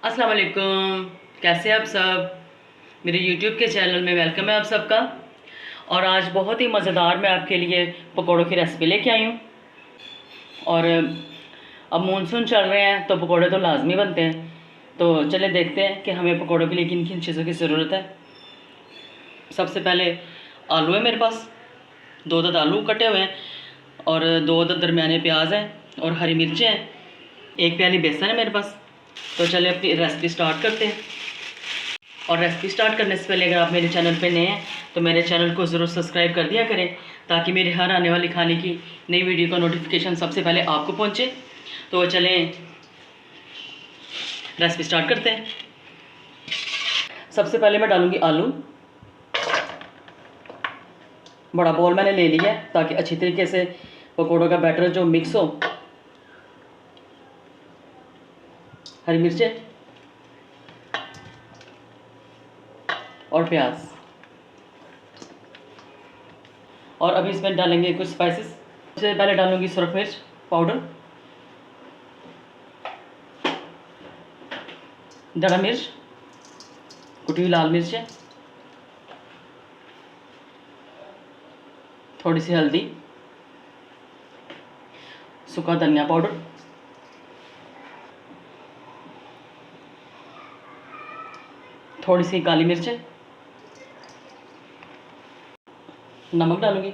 अस्सलाम वालेकुम। कैसे हैं आप सब? मेरे यूट्यूब के चैनल में वेलकम है आप सबका। और आज बहुत ही मज़ेदार मैं आपके लिए पकौड़ों की रेसिपी लेके आई हूँ। और अब मानसून चल रहे हैं तो पकौड़े तो लाजमी बनते हैं। तो चले देखते हैं कि हमें पकौड़ों के लिए किन किन चीज़ों की ज़रूरत है। सबसे पहले आलू है मेरे पास, 2 अदद आलू कटे हुए हैं और 2 अदद दरमियाने प्याज हैं और हरी मिर्चें हैं। 1 प्याली बेसन है मेरे पास। तो चले अपनी रेसिपी स्टार्ट करते हैं। और रेसिपी स्टार्ट करने से पहले अगर आप मेरे चैनल पे नए हैं तो मेरे चैनल को ज़रूर सब्सक्राइब कर दिया करें, ताकि मेरे हर आने वाली खाने की नई वीडियो का नोटिफिकेशन सबसे पहले आपको पहुंचे। तो चलें रेसिपी स्टार्ट करते हैं। सबसे पहले मैं डालूँगी आलू। बड़ा बोल मैंने ले लिया है ताकि अच्छी तरीके से पकौड़ों का बैटर जो मिक्स हो। हरी मिर्चें और प्याज, और अभी इसमें डालेंगे कुछ स्पाइसेस। सबसे पहले डालूंगी सुरख मिर्च पाउडर, दड़ा मिर्च, कुटी हुई लाल मिर्च, थोड़ी सी हल्दी, सूखा धनिया पाउडर, थोड़ी सी काली मिर्च, नमक डालूंगी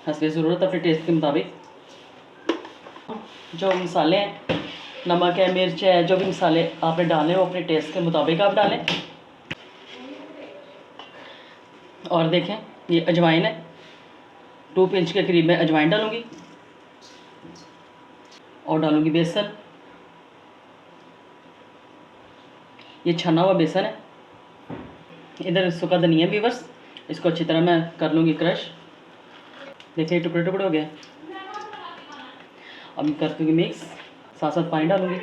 हस्बे ज़रूरत अपने टेस्ट के मुताबिक। जो मसाले हैं, नमक है, मिर्च है, जो भी मसाले आपने डाले वो अपने टेस्ट के मुताबिक आप डालें। और देखें ये अजवाइन है, 2 पिंच के करीब मैं अजवाइन डालूंगी। और डालूंगी बेसन, ये छना हुआ बेसन है। इधर सूखा धनिया भी, बस इसको अच्छी तरह मैं कर लूँगी क्रश। देखिए टुकड़े टुकड़े हो गए। अब कर दूँगी मिक्स, साथ साथ पानी डालूँगी,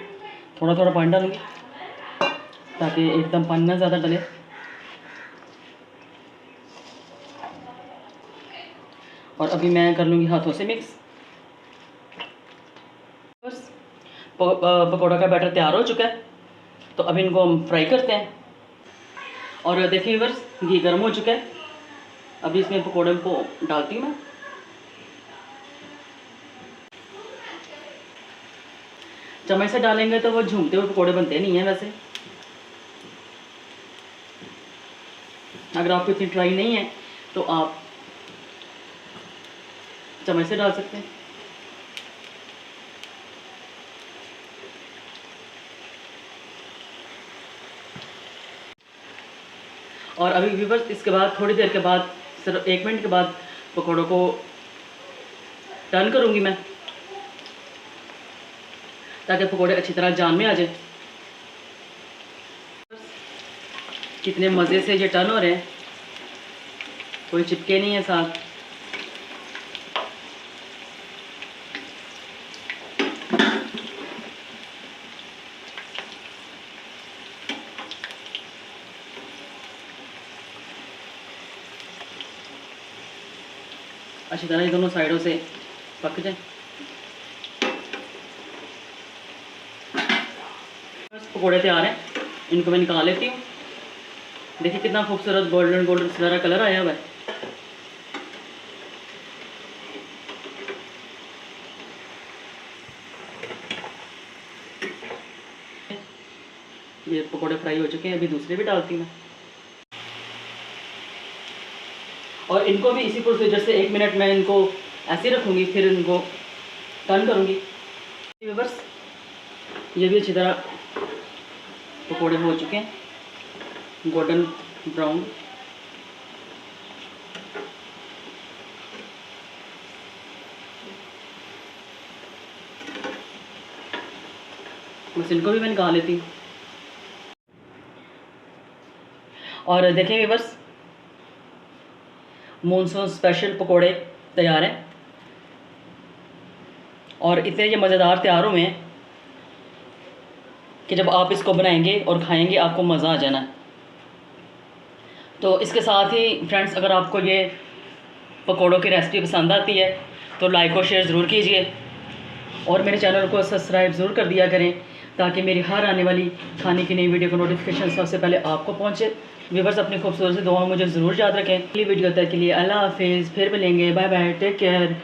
थोड़ा थोड़ा पानी डालूँगी ताकि एकदम पानी ना ज़्यादा डले। और अभी मैं कर लूँगी हाथों से मिक्स। बस पकौड़ा का बैटर तैयार हो चुका है, तो अभी इनको हम फ्राई करते हैं। और देखिए व्यूअर्स, घी गर्म हो चुका है। अभी इसमें पकौड़े को डालती हूँ मैं। चम्मच से डालेंगे तो वो झूमते हुए पकौड़े बनते नहीं हैं वैसे। अगर आपको इतनी ट्राई नहीं है तो आप चम्मच से डाल सकते हैं। और अभी व्यूअर्स इसके बाद थोड़ी देर के बाद, सिर्फ 1 मिनट के बाद पकौड़ों को टर्न करूँगी मैं, ताकि पकौड़े अच्छी तरह जान में आ जाए। कितने मज़े से ये टर्न हो रहे हैं, कोई चिपके नहीं है साथ। अच्छी तरह ये दोनों साइडों से पक जाए। बस पकौड़े तैयार हैं, इनको मैं निकाल लेती हूँ। देखिए कितना खूबसूरत गोल्डन गोल्डन सारा कलर आया हुआ है। ये पकौड़े फ्राई हो चुके हैं, अभी दूसरे भी डालती हूँ। और इनको भी इसी प्रोसीजर से 1 मिनट में इनको ऐसे रखूँगी, फिर इनको टर्न करूँगी। बस ये भी अच्छी तरह पकौड़े हो चुके हैं गोल्डन ब्राउन। बस इनको भी मैं निकाल लेती हूँ। और देखेंगे बस मानसून स्पेशल पकोड़े तैयार हैं। और इतने ये मज़ेदार तैयार हुए हैं कि जब आप इसको बनाएंगे और खाएंगे आपको मज़ा आ जाना है। तो इसके साथ ही फ्रेंड्स, अगर आपको ये पकोड़ों की रेसिपी पसंद आती है तो लाइक और शेयर ज़रूर कीजिए। और मेरे चैनल को सब्सक्राइब ज़रूर कर दिया करें ताकि मेरी हर आने वाली खाने की नई वीडियो का नोटिफिकेशन सबसे पहले आपको पहुँचे। व्यूअर्स अपनी खूबसूरत दुआ मुझे ज़रूर याद रखें। अगली वीडियो तक के लिए अल्लाह हाफिज़, फिर मिलेंगे, बाय बाय, टेक केयर।